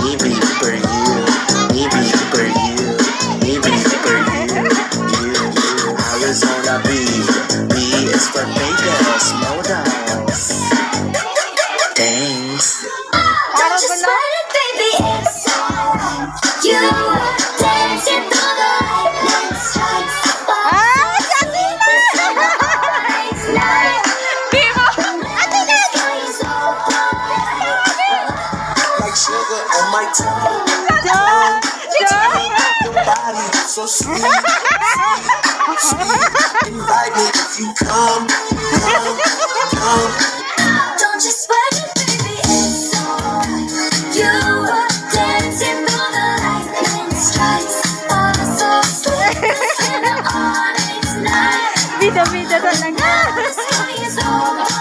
Maybe for you, maybe for you, maybe for you, Arizona B, B is for Vegas, modals. Thanks. Don't you sweat it, baby, it's alright. You dancing through the lightning strikes. Like sugar on my tongue, tongue, your body so sweet, sweet. Invite me if you come, come, come. Don't you sweat it, baby, it's alright. You were dancing through the lightning strikes. Oh, so sweet, in the onyx night. Bida-bida talaga. The sky is alright.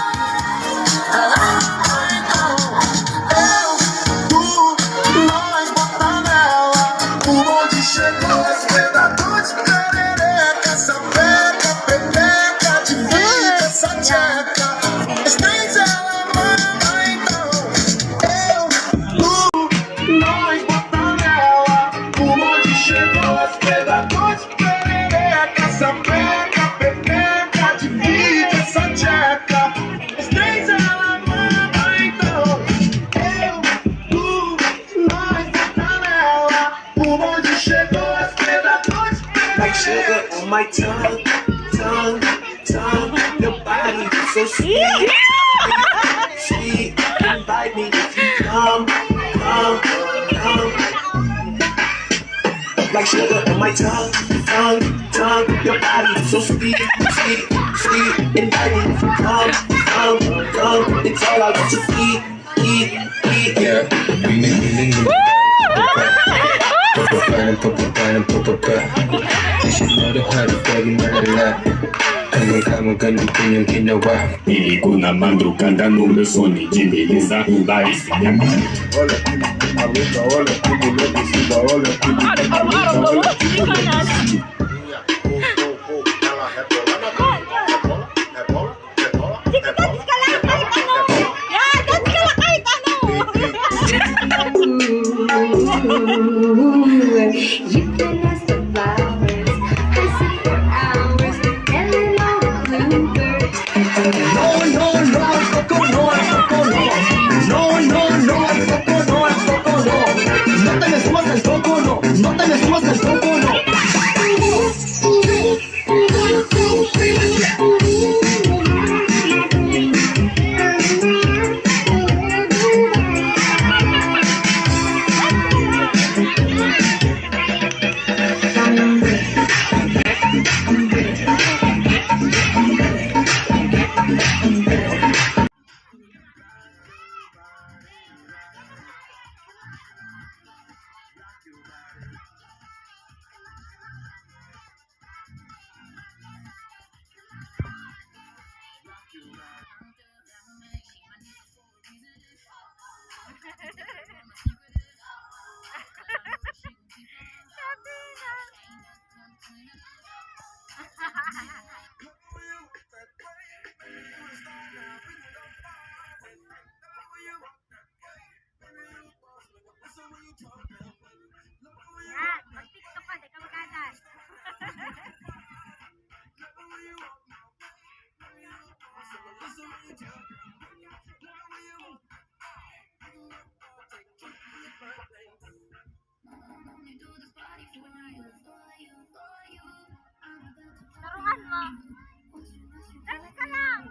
Like sugar on my tongue, tongue, tongue. Your body so sweet, sweet. Invite me if you come, come, come. Like sugar on my tongue, tongue, tongue. Your body so sweet, sweet, sweet. Invite me if you come, come, come. It's all I want to eat, eat, eat. Yeah, You should know the how to fucking malala. Hanggang kamagan ko yung ginawa. Hindi ko naman droganda nung leson ni Jimmy Lisa. Baris niya. You can ask the flowers, I sit for hours, and then all the bluebirds. Mag-tiktok ka, di ka magadan. Taruhan mo. Dance ka lang.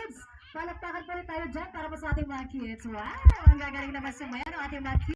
kids. Palakpakan pa rin tayo dyan para po sa ating mga kids. Wow! Ang gagaling naman sumayan ang ating mga kids.